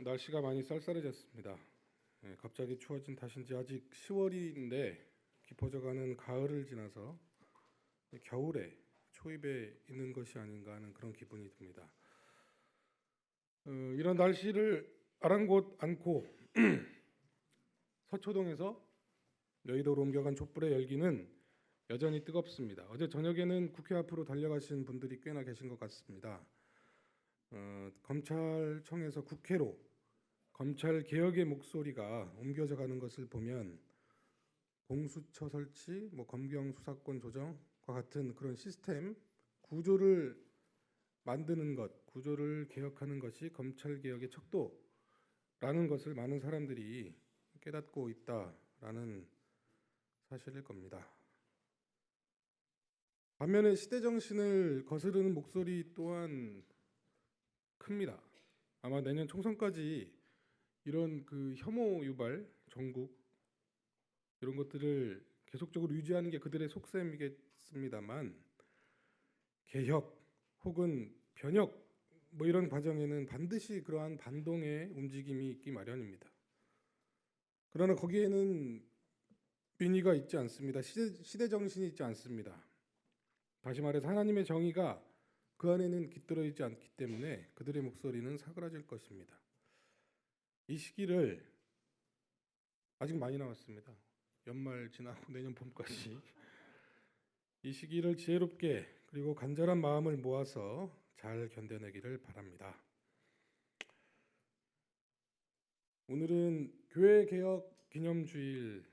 날씨가 많이 쌀쌀해졌습니다. 갑자기 추워진 탓인지 아직 10월인데 깊어져가는 가을을 지나서 겨울에 초입에 있는 것이 아닌가 하는 그런 기분이 듭니다. 이런 날씨를 아랑곳 않고 서초동에서 여의도로 옮겨간 촛불의 열기는 여전히 뜨겁습니다. 어제 저녁에는 국회 앞으로 달려가신 분들이 꽤나 계신 것 같습니다. 검찰청에서 국회로 검찰 개혁의 목소리가 옮겨져 가는 것을 보면 공수처 설치, 검경 수사권 조정과 같은 그런 시스템 구조를 만드는 것, 구조를 개혁하는 것이 검찰 개혁의 척도라는 것을 많은 사람들이 깨닫고 있다라는 사실일 겁니다. 반면에 시대 정신을 거스르는 목소리 또한 큽니다. 아마 내년 총선까지 이런 혐오 유발, 정국 이런 것들을 계속적으로 유지하는 게 그들의 속셈이겠습니다만 개혁 혹은 변혁 이런 과정에는 반드시 그러한 반동의 움직임이 있기 마련입니다. 그러나 거기에는 민의가 있지 않습니다. 시대 정신이 있지 않습니다. 다시 말해서 하나님의 정의가 그 안에는 깃들어 있지 않기 때문에 그들의 목소리는 사그라질 것입니다. 이 시기를 아직 많이 남았습니다. 연말 지나고 내년 봄까지 이 시기를 지혜롭게 그리고 간절한 마음을 모아서 잘 견뎌내기를 바랍니다. 오늘은 교회 개혁 기념주일입니다.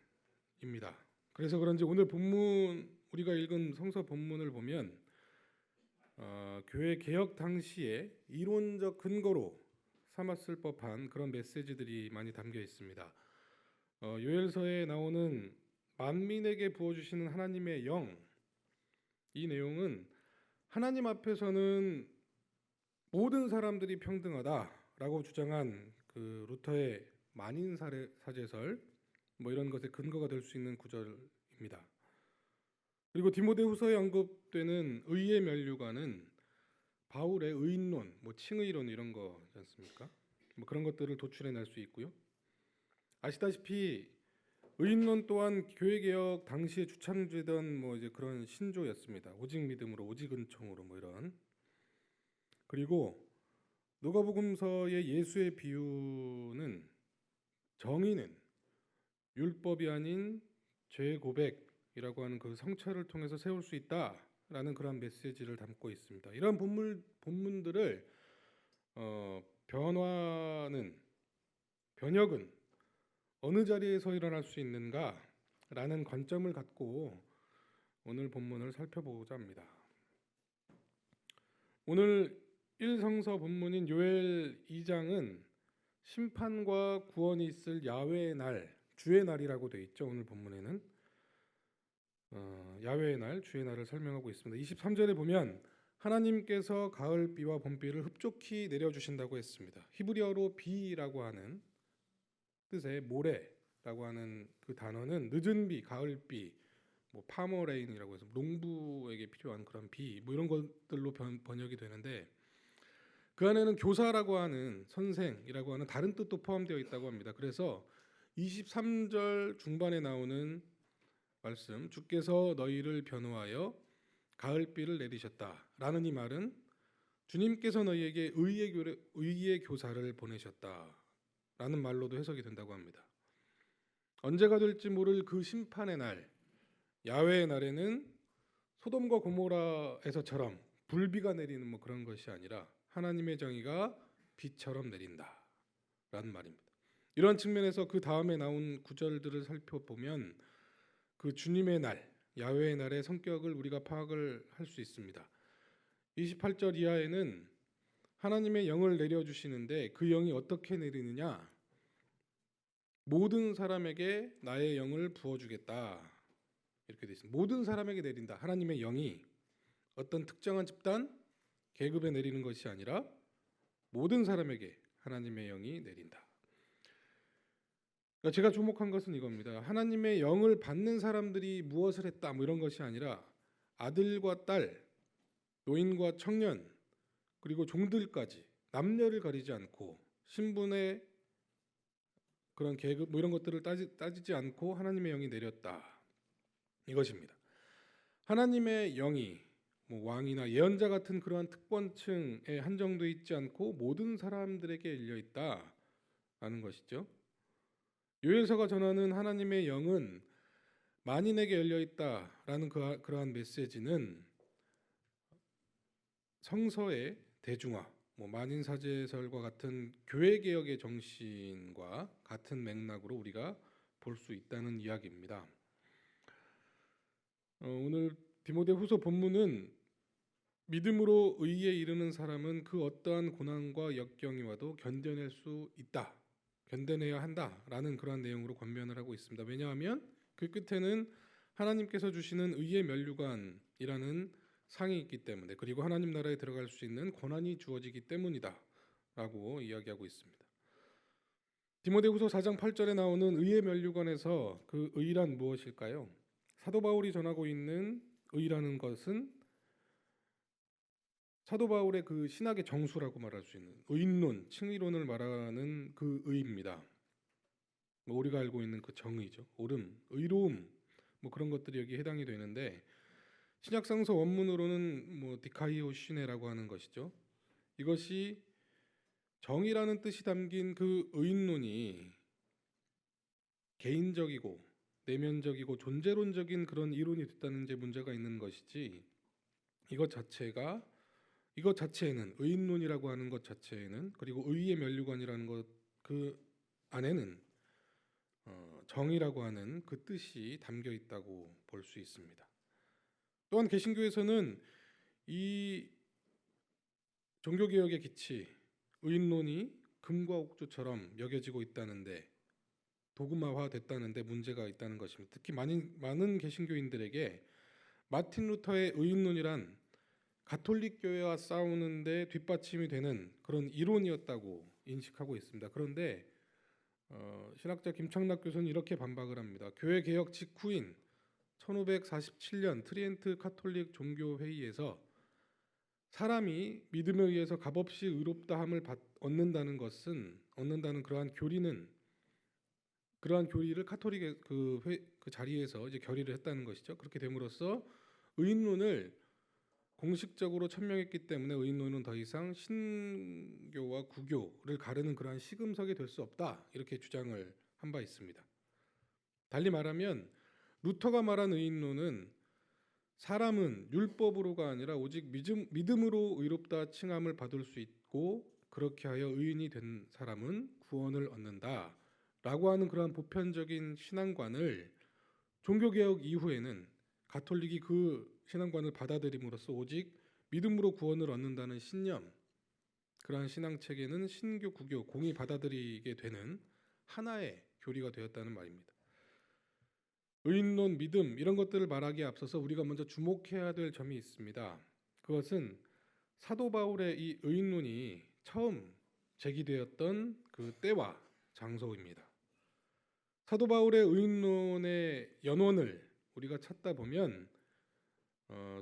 그래서 그런지 오늘 본문 우리가 읽은 성서 본문을 보면 교회 개혁 당시에 이론적 근거로 삼았을 법한 그런 메시지들이 많이 담겨 있습니다. 요엘서에 나오는 만민에게 부어주시는 하나님의 영, 이 내용은 하나님 앞에서는 모든 사람들이 평등하다라고 주장한 루터의 만인 사제설 이런 것에 근거가 될 수 있는 구절입니다. 그리고 디모데후서에 언급되는 의의 면류관은 바울의 의인론, 칭의론 이런 거지 않습니까? 그런 것들을 도출해낼 수 있고요. 아시다시피 의인론 또한 교회 개혁 당시에 주창되던 이제 그런 신조였습니다. 오직 믿음으로, 오직 은총으로 이런. 그리고 누가복음서의 예수의 비유는 정의는 율법이 아닌 죄 고백이라고 하는 그 성찰을 통해서 세울 수 있다라는 그런 메시지를 담고 있습니다. 이런 본문들을 변혁은 어느 자리에서 일어날 수 있는가라는 관점을 갖고 오늘 본문을 살펴보고자 합니다. 오늘 1성서 본문인 요엘 2장은 심판과 구원이 있을 야훼의 날, 주의 날이라고 되어 있죠. 오늘 본문에는 야훼의 날, 주의 날을 설명하고 있습니다. 23절에 보면 하나님께서 가을비와 봄비를 흡족히 내려주신다고 했습니다. 히브리어로 비라고 하는 뜻의 모래라고 하는 그 단어는 늦은 비, 가을비, 파머레인이라고 해서 농부에게 필요한 그런 비, 이런 것들로 번역이 되는데 그 안에는 교사라고 하는 선생이라고 하는 다른 뜻도 포함되어 있다고 합니다. 그래서 23절 중반에 나오는 말씀, 주께서 너희를 변호하여 가을비를 내리셨다라는 이 말은 주님께서 너희에게 의의 교사를 보내셨다라는 말로도 해석이 된다고 합니다. 언제가 될지 모를 그 심판의 날, 야훼의 날에는 소돔과 고모라에서처럼 불비가 내리는 그런 것이 아니라 하나님의 정의가 비처럼 내린다라는 말입니다. 이런 측면에서 그 다음에 나온 구절들을 살펴보면 그 주님의 날, 야훼의 날의 성격을 우리가 파악을 할 수 있습니다. 28절 이하에는 하나님의 영을 내려주시는데 그 영이 어떻게 내리느냐? 모든 사람에게 나의 영을 부어주겠다. 이렇게 되어 있습니다. 모든 사람에게 내린다. 하나님의 영이 어떤 특정한 집단, 계급에 내리는 것이 아니라 모든 사람에게 하나님의 영이 내린다. 제가 주목한 것은 이겁니다. 하나님의 영을 받는 사람들이 무엇을 했다 이런 것이 아니라 아들과 딸, 노인과 청년, 그리고 종들까지 남녀를 가리지 않고 신분의 그런 계급 뭐 이런 것들을 따지지 않고 하나님의 영이 내렸다 이것입니다. 하나님의 영이 뭐 왕이나 예언자 같은 그러한 특권층에 한정돼 있지 않고 모든 사람들에게 열려 있다라는 것이죠. 요엘서가 전하는 하나님의 영은 만인에게 열려 있다라는 그러한 메시지는 성서의 대중화, 뭐 만인사제설과 같은 교회 개혁의 정신과 같은 맥락으로 우리가 볼 수 있다는 이야기입니다. 오늘 디모데후서 본문은 믿음으로 의에 이르는 사람은 그 어떠한 고난과 역경이 와도 견뎌낼 수 있다, 견뎌내야 한다라는 그러한 내용으로 권면을 하고 있습니다. 왜냐하면 그 끝에는 하나님께서 주시는 의의 면류관이라는 상이 있기 때문에, 그리고 하나님 나라에 들어갈 수 있는 권한이 주어지기 때문이다라고 이야기하고 있습니다. 디모데후서 4장 8절에 나오는 의의 면류관에서 그 의란 무엇일까요? 사도 바울이 전하고 있는 의라는 것은 사도 바울의 그 신학의 정수라고 말할 수 있는 의인론, 칭의론을 말하는 그 의입니다. 뭐 우리가 알고 있는 그 정의죠. 옳음, 의로움, 뭐 그런 것들이 여기 해당이 되는데, 신약성서 원문으로는 뭐 디카이오 시네라고 하는 것이죠. 이것이 정의라는 뜻이 담긴 그 의인론이 개인적이고 내면적이고 존재론적인 그런 이론이 됐다는 데 문제가 있는 것이지, 이것 자체에는 의인론이라고 하는 것 자체에는, 그리고 의의 면류관이라는 것 그 안에는 정의라고 하는 그 뜻이 담겨 있다고 볼 수 있습니다. 또한 개신교에서는 이 종교개혁의 기치 의인론이 금과 옥조처럼 여겨지고 있다는데, 도그마화 됐다는데 문제가 있다는 것입니다. 특히 많은 개신교인들에게 마틴 루터의 의인론이란 가톨릭 교회와 싸우는데 뒷받침이 되는 그런 이론이었다고 인식하고 있습니다. 그런데 신학자 김창락 교수는 이렇게 반박을 합니다. 교회 개혁 직후인 1547년 트리엔트 카톨릭 종교회의에서 사람이 믿음에 의해서 값없이 의롭다함을 얻는다는 그러한 교리를 카톨릭의 그 자리에서 이제 결의를 했다는 것이죠. 그렇게 됨으로써 의인론을 공식적으로 천명했기 때문에 의인론은 더 이상 신교와 구교를 가르는 그러한 시금석이 될 수 없다, 이렇게 주장을 한 바 있습니다. 달리 말하면 루터가 말한 의인론은 사람은 율법으로가 아니라 오직 믿음으로 의롭다 칭함을 받을 수 있고, 그렇게 하여 의인이 된 사람은 구원을 얻는다 라고 하는 그러한 보편적인 신앙관을 종교개혁 이후에는 가톨릭이 그 신앙관을 받아들임으로써 오직 믿음으로 구원을 얻는다는 신념, 그러한 신앙체계는 신교, 구교 공이 받아들이게 되는 하나의 교리가 되었다는 말입니다. 의인론, 믿음 이런 것들을 말하기에 앞서서 우리가 먼저 주목해야 될 점이 있습니다. 그것은 사도 바울의 이 의인론이 처음 제기되었던 그 때와 장소입니다. 사도 바울의 의인론의 연원을 우리가 찾다 보면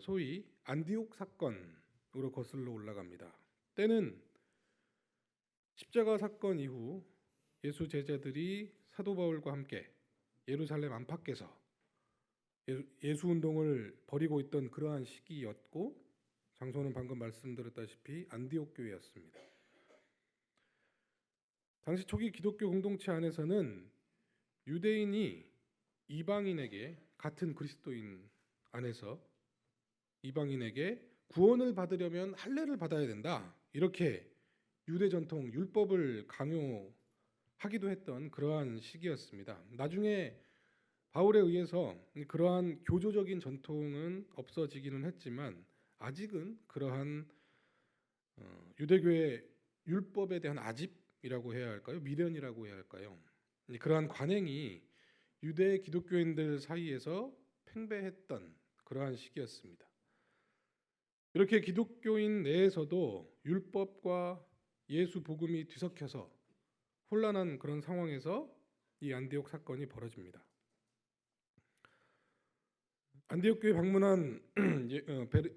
소위 안디옥 사건으로 거슬러 올라갑니다. 때는 십자가 사건 이후 예수 제자들이 사도 바울과 함께 예루살렘 안팎에서 예수 운동을 벌이고 있던 그러한 시기였고, 장소는 방금 말씀드렸다시피 안디옥 교회였습니다. 당시 초기 기독교 공동체 안에서는 유대인이 이방인에게, 같은 그리스도인 안에서 이방인에게 구원을 받으려면 할례를 받아야 된다, 이렇게 유대 전통 율법을 강요하기도 했던 그러한 시기였습니다. 나중에 바울에 의해서 그러한 교조적인 전통은 없어지기는 했지만, 아직은 그러한 유대교의 율법에 대한 아집이라고 해야 할까요? 미련이라고 해야 할까요? 그러한 관행이 유대 기독교인들 사이에서 팽배했던 그러한 시기였습니다. 이렇게 기독교인 내에서도 율법과 예수 복음이 뒤섞여서 혼란한 그런 상황에서 이 안디옥 사건이 벌어집니다. 안디옥 교회 방문한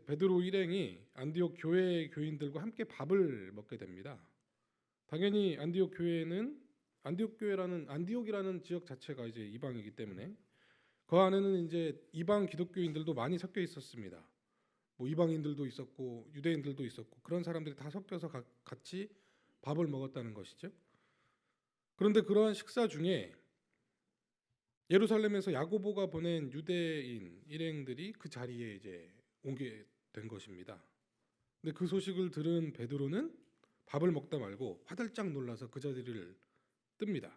베드로 일행이 안디옥 교회 교인들과 함께 밥을 먹게 됩니다. 당연히 안디옥이라는 지역 자체가 이제 이방이기 때문에 그 안에는 이제 이방 기독교인들도 많이 섞여 있었습니다. 뭐 이방인들도 있었고 유대인들도 있었고 그런 사람들이 다 섞여서 같이 밥을 먹었다는 것이죠. 그런데 그러한 식사 중에 예루살렘에서 야고보가 보낸 유대인 일행들이 그 자리에 이제 오게 된 것입니다. 근데 그 소식을 들은 베드로는 밥을 먹다 말고 화들짝 놀라서 그 자리를 뜹니다.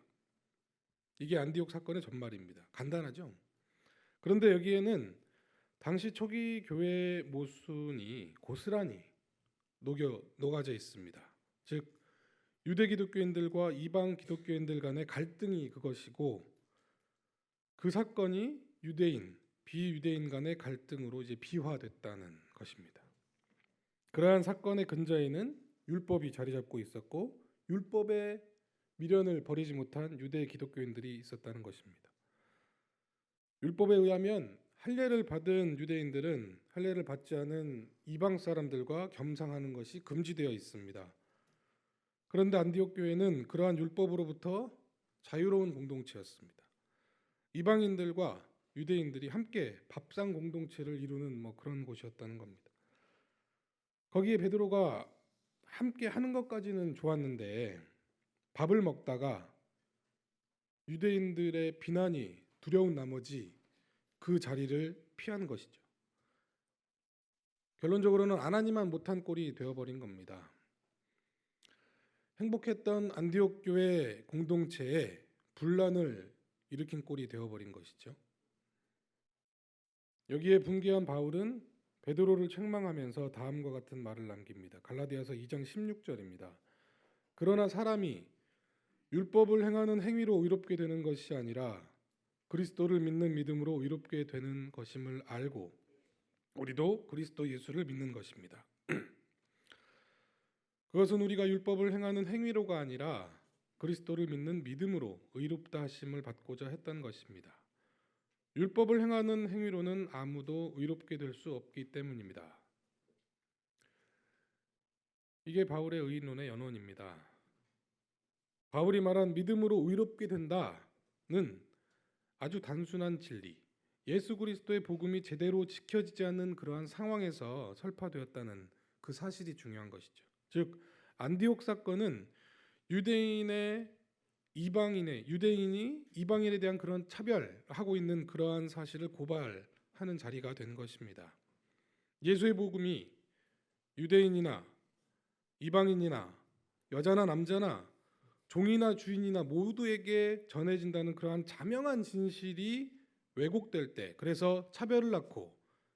이게 안디옥 사건의 전말입니다. 간단하죠? 그런데 여기에는 당시 초기 교회 모순이 고스란히 녹아져 있습니다. 즉 유대 기독교인들과 이방 기독교인들 간의 갈등이 그것이고 그 사건이 유대인, 비유대인 간의 갈등으로 이제 비화됐다는 것입니다. 그러한 사건의 근저에는 율법이 자리 잡고 있었고 율법의 미련을 버리지 못한 유대 기독교인들이 있었다는 것입니다. 율법에 의하면 할례를 받은 유대인들은 할례를 받지 않은 이방 사람들과 겸상하는 것이 금지되어 있습니다. 그런데 안디옥 교회는 그러한 율법으로부터 자유로운 공동체였습니다. 이방인들과 유대인들이 함께 밥상 공동체를 이루는 그런 곳이었다는 겁니다. 거기에 베드로가 함께 하는 것까지는 좋았는데 밥을 먹다가 유대인들의 비난이 두려운 나머지 그 자리를 피한 것이죠. 결론적으로는 안 하니만 못한 꼴이 되어버린 겁니다. 행복했던 안디옥 교회 공동체에 분란을 일으킨 꼴이 되어버린 것이죠. 여기에 분개한 바울은 베드로를 책망하면서 다음과 같은 말을 남깁니다. 갈라디아서 2장 16절입니다. 그러나 사람이 율법을 행하는 행위로 의롭게 되는 것이 아니라 그리스도를 믿는 믿음으로 의롭게 되는 것임을 알고 우리도 그리스도 예수를 믿는 것입니다. 그것은 우리가 율법을 행하는 행위로가 아니라 그리스도를 믿는 믿음으로 의롭다 하심을 받고자 했던 것입니다. 율법을 행하는 행위로는 아무도 의롭게 될 수 없기 때문입니다. 이게 바울의 의인론의 연원입니다. 바울이 말한 믿음으로 의롭게 된다는 아주 단순한 진리, 예수 그리스도의 복음이 제대로 지켜지지 않는 그러한 상황에서 설파되었다는 그 사실이 중요한 것이죠. 즉 안디옥 사건은 유대인이 이방인에 대한 그런 차별하고 있는 그러한 사실을 고발하는 자리가 된 것입니다. 예수의 복음이 유대인이나 이방인이나 여자나 남자나 종이나 주인이나 모두에게 전해진다는 그러한 자명한 진실이 왜곡될 때, 그래서 차별을 낳고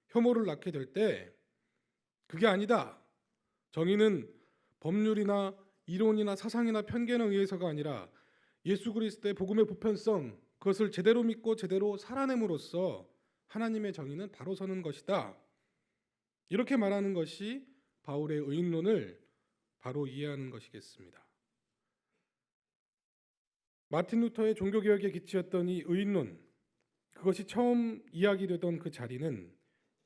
혐오를 낳게 될 때 그게 아니다. 정의는 법률이나 이론이나 사상이나 편견에 의해서가 아니라 예수 그리스도의 복음의 보편성, 그것을 제대로 믿고 제대로 살아냄으로써 하나님의 정의는 바로 서는 것이다. 이렇게 말하는 것이 바울의 의인론을 바로 이해하는 것이겠습니다. 마틴 루터의 종교개혁의 기치였던 이 의인론, 그것이 처음 이야기되던 그 자리는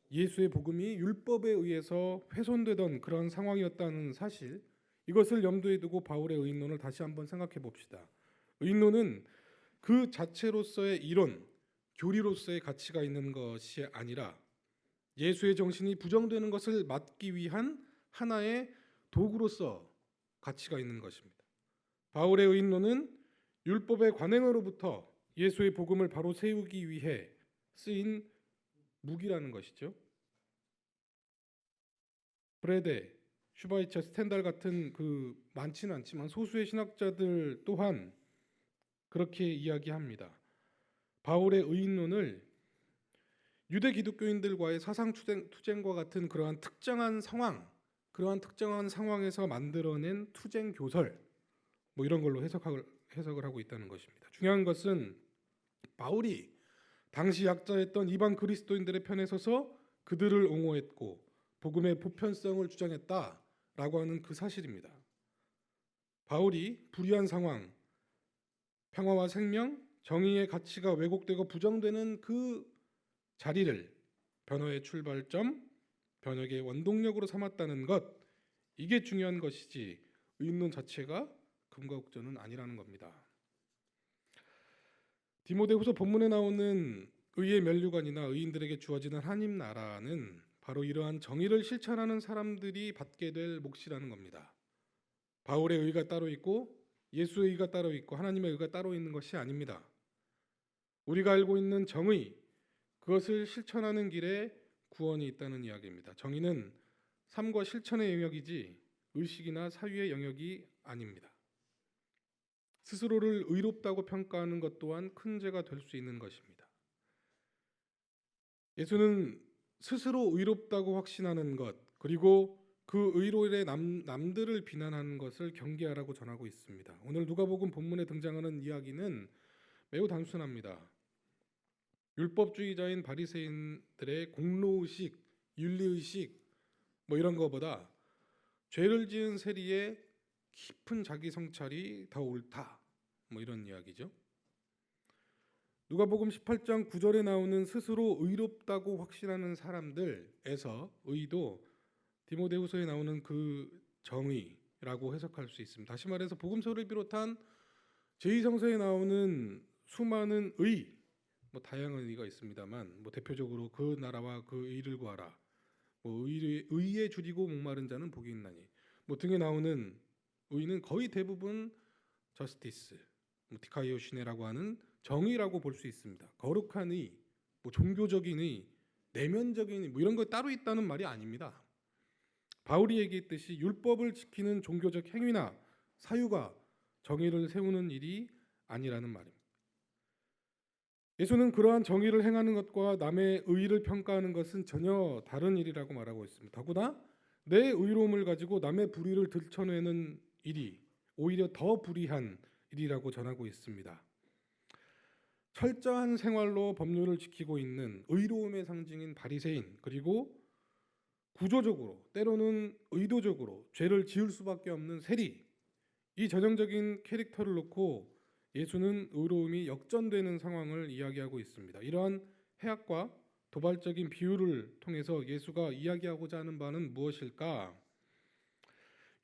예수의 복음이 율법에 의해서 훼손되던 그런 상황이었다는 사실, 이것을 염두에 두고 바울의 의인론을 다시 한번 생각해 봅시다. 의인론은 그 자체로서의 이론, 교리로서의 가치가 있는 것이 아니라 예수의 정신이 부정되는 것을 막기 위한 하나의 도구로서 가치가 있는 것입니다. 바울의 의인론은 율법의 관행으로부터 예수의 복음을 바로 세우기 위해 쓰인 무기라는 것이죠. 브레데, 슈바이처, 스텐달 같은 많지는 않지만 소수의 신학자들 또한 그렇게 이야기합니다. 바울의 의인론을 유대 기독교인들과의 사상 투쟁과 같은 그러한 특정한 상황에서 만들어낸 투쟁 교설, 이런 걸로 해석을 하고 있다는 것입니다. 중요한 것은 바울이 당시 약자였던 이방 그리스도인들의 편에 서서 그들을 옹호했고 복음의 보편성을 주장했다라고 하는 그 사실입니다. 바울이 불의한 상황, 평화와 생명, 정의의 가치가 왜곡되고 부정되는 그 자리를 변화의 출발점, 변혁의 원동력으로 삼았다는 것, 이게 중요한 것이지 의인론 자체가 금과 옥저는 아니라는 겁니다. 디모데후서 본문에 나오는 의의 면류관이나 의인들에게 주어지는 하나님 나라는 바로 이러한 정의를 실천하는 사람들이 받게 될 몫이라는 겁니다. 바울의 의가 따로 있고 예수의 의가 따로 있고 하나님의 의가 따로 있는 것이 아닙니다. 우리가 알고 있는 정의, 그것을 실천하는 길에 구원이 있다는 이야기입니다. 정의는 삶과 실천의 영역이지 의식이나 사유의 영역이 아닙니다. 스스로를 의롭다고 평가하는 것 또한 큰 죄가 될 수 있는 것입니다. 예수는 스스로 의롭다고 확신하는 것, 그리고 그 의로 인해 남들을 비난하는 것을 경계하라고 전하고 있습니다. 오늘 누가복음 본문에 등장하는 이야기는 매우 단순합니다. 율법주의자인 바리새인들의 공로의식, 윤리의식 뭐 이런 것보다 죄를 지은 세리의 깊은 자기 성찰이 더 옳다. 뭐 이런 이야기죠. 누가복음 18장 9절에 나오는 스스로 의롭다고 확신하는 사람들에서 의도 디모데후서에 나오는 그 정의라고 해석할 수 있습니다. 다시 말해서 복음서를 비롯한 제2성서에 나오는 수많은 의, 뭐 다양한 의가 있습니다만 뭐 대표적으로 그 나라와 그 의를 구하라, 뭐 의에 줄이고 목마른 자는 복이 있나니 뭐 등에 나오는 의는 거의 대부분 저스티스, 뭐 디카이오 시네라고 하는 정의라고 볼 수 있습니다. 거룩한 의, 뭐 종교적인 의, 내면적인 의, 뭐 이런 거 따로 있다는 말이 아닙니다. 바울이 얘기했듯이 율법을 지키는 종교적 행위나 사유가 정의를 세우는 일이 아니라는 말입니다. 예수는 그러한 정의를 행하는 것과 남의 의의를 평가하는 것은 전혀 다른 일이라고 말하고 있습니다. 더구나 내 의로움을 가지고 남의 불의를 들춰내는 일이 오히려 더 불의한 일이라고 전하고 있습니다. 철저한 생활로 법률을 지키고 있는 의로움의 상징인 바리새인, 그리고 구조적으로 때로는 의도적으로 죄를 지을 수밖에 없는 세리, 이 전형적인 캐릭터를 놓고 예수는 의로움이 역전되는 상황을 이야기하고 있습니다. 이러한 해악과 도발적인 비유를 통해서 예수가 이야기하고자 하는 바는 무엇일까?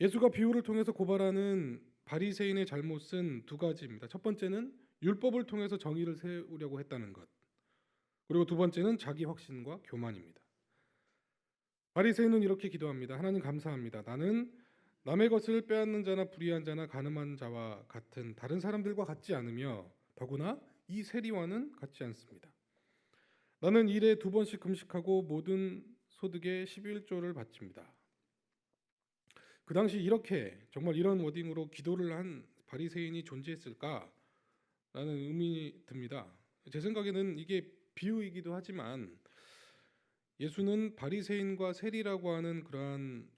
예수가 비유를 통해서 고발하는 바리새인의 잘못은 두 가지입니다. 첫 번째는 율법을 통해서 정의를 세우려고 했다는 것, 그리고 두 번째는 자기 확신과 교만입니다. 바리새인은 이렇게 기도합니다. 하나님 감사합니다. 나는 남의 것을 빼앗는 자나 불의한 자나 간음한 자와 같은 다른 사람들과 같지 않으며 더구나 이 세리와는 같지 않습니다. 나는 일에 2번씩 금식하고 모든 소득의 11조를 바칩니다. 그 당시 이렇게 정말 이런 워딩으로 기도를 한 바리새인이 존재했을까라는 의문이 듭니다. 제 생각에는 이게 비유이기도 하지만 예수는 바리새인과 세리라고 하는 그러한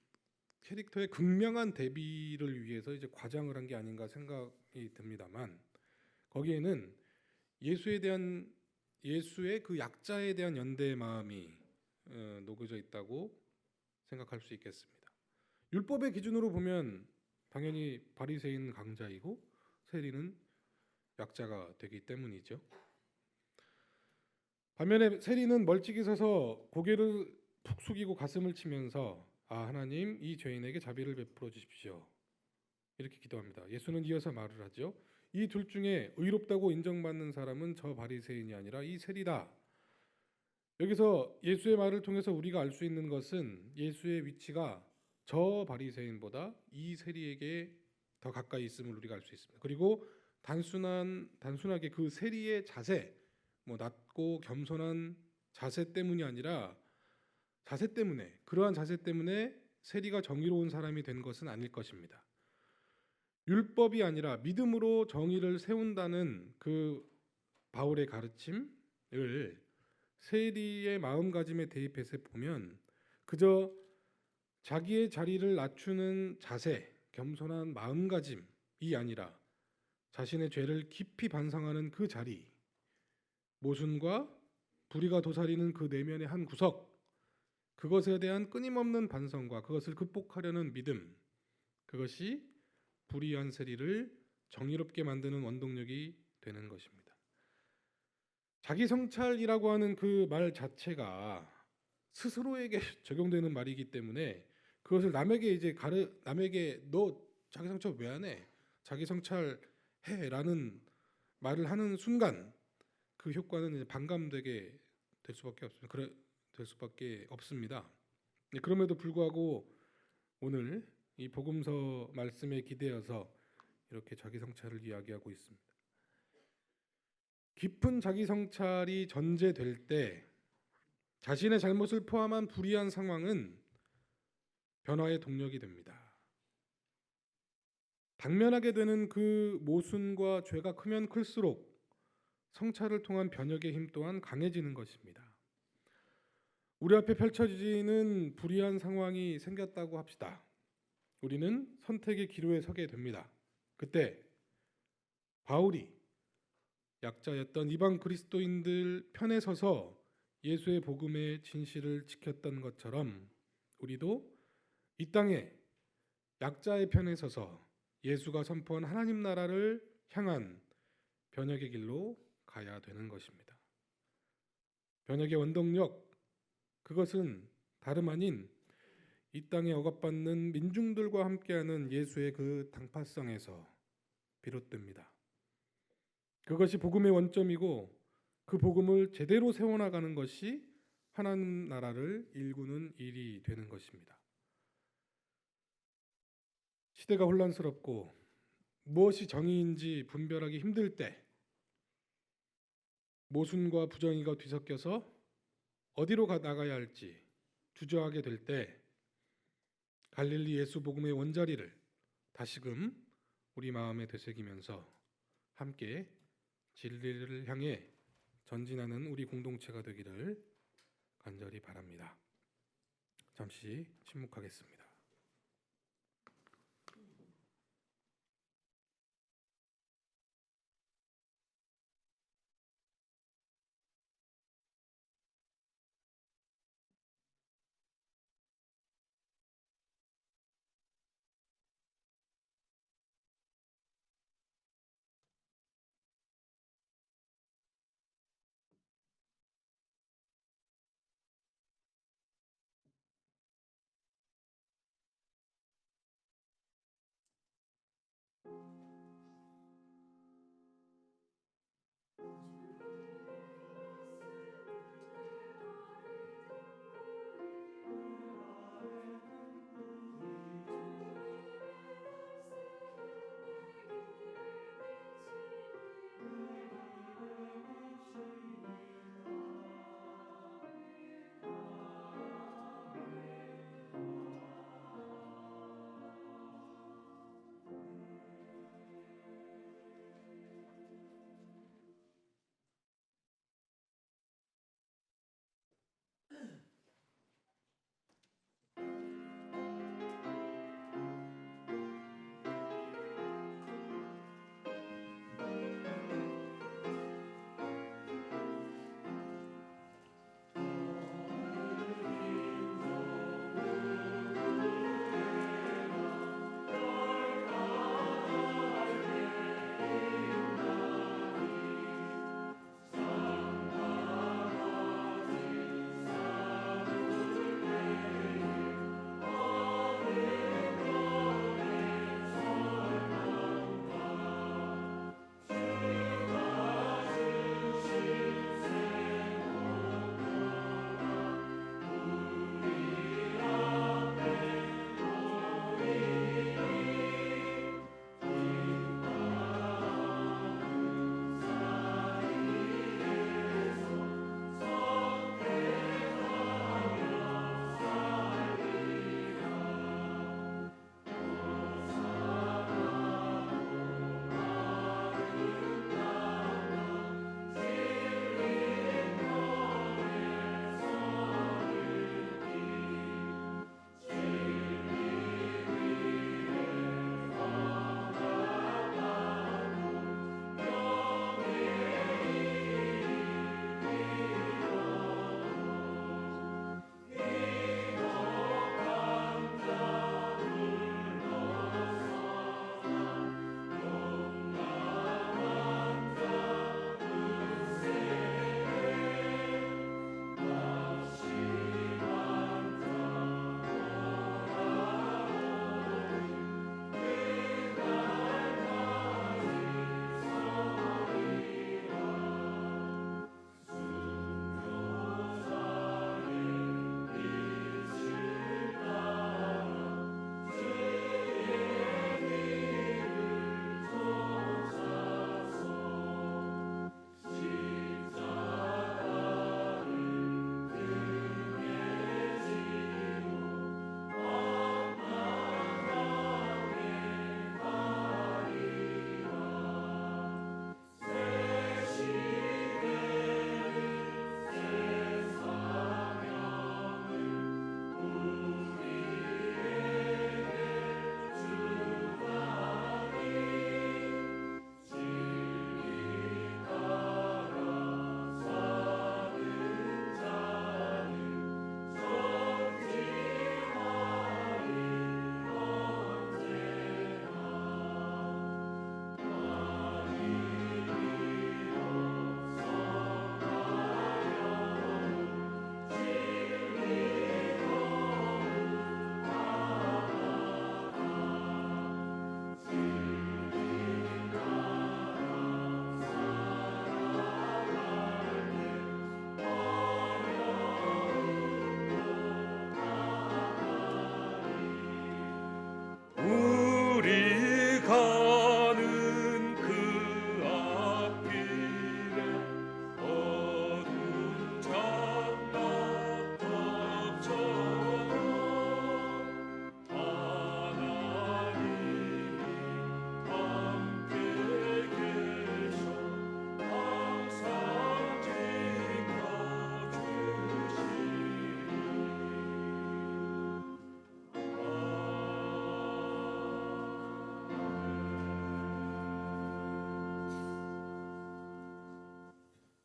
캐릭터의 극명한 대비를 위해서 이제 과장을 한 게 아닌가 생각이 듭니다만, 거기에는 예수의 그 약자에 대한 연대의 마음이 녹여져 있다고 생각할 수 있겠습니다. 율법의 기준으로 보면 당연히 바리새인 강자이고 세리는 약자가 되기 때문이죠. 반면에 세리는 멀찍이 서서 고개를 푹 숙이고 가슴을 치면서 하나님, 이 죄인에게 자비를 베풀어 주십시오. 이렇게 기도합니다. 예수는 이어서 말을 하죠. 이 둘 중에 의롭다고 인정받는 사람은 저 바리새인이 아니라 이 세리다. 여기서 예수의 말을 통해서 우리가 알 수 있는 것은 예수의 위치가 저 바리새인보다 이 세리에게 더 가까이 있음을 우리가 알 수 있습니다. 그리고 단순하게 그 세리의 자세, 뭐 낮고 겸손한 자세 때문이 아니라 그러한 자세 때문에 세리가 정의로운 사람이 된 것은 아닐 것입니다. 율법이 아니라 믿음으로 정의를 세운다는 그 바울의 가르침을 세리의 마음가짐에 대입해서 보면 그저 자기의 자리를 낮추는 자세, 겸손한 마음가짐이 아니라 자신의 죄를 깊이 반성하는 그 자리, 모순과 불의가 도사리는 그 내면의 한 구석, 그것에 대한 끊임없는 반성과 그것을 극복하려는 믿음, 그것이 불의한 세리를 정의롭게 만드는 원동력이 되는 것입니다. 자기 성찰이라고 하는 그 말 자체가 스스로에게 적용되는 말이기 때문에 그것을 남에게 너 자기 성찰 왜 안 해? 자기 성찰해라는 말을 하는 순간 그 효과는 이제 반감되게 될 수밖에 없습니다. 될 수밖에 없습니다. 그럼에도 불구하고 오늘 이 복음서 말씀에 기대어서 이렇게 자기 성찰을 이야기하고 있습니다. 깊은 자기 성찰이 전제될 때 자신의 잘못을 포함한 불이한 상황은 변화의 동력이 됩니다. 당면하게 되는 그 모순과 죄가 크면 클수록 성찰을 통한 변혁의 힘 또한 강해지는 것입니다. 우리 앞에 펼쳐지는 불이한 상황이 생겼다고 합시다. 우리는 선택의 기로에 서게 됩니다. 그때 바울이 약자였던 이방 그리스도인들 편에 서서 예수의 복음의 진실을 지켰던 것처럼 우리도 이 땅에 약자의 편에 서서 예수가 선포한 하나님 나라를 향한 변혁의 길로 가야 되는 것입니다. 변혁의 원동력, 그것은 다름 아닌 이 땅에 억압받는 민중들과 함께하는 예수의 그 당파성에서 비롯됩니다. 그것이 복음의 원점이고 그 복음을 제대로 세워나가는 것이 하나님 나라를 일구는 일이 되는 것입니다. 시대가 혼란스럽고 무엇이 정의인지 분별하기 힘들 때, 모순과 부정의가 뒤섞여서 어디로 나가야 할지 주저하게 될 때 갈릴리 예수 복음의 원자리를 다시금 우리 마음에 되새기면서 함께 진리를 향해 전진하는 우리 공동체가 되기를 간절히 바랍니다. 잠시 침묵하겠습니다.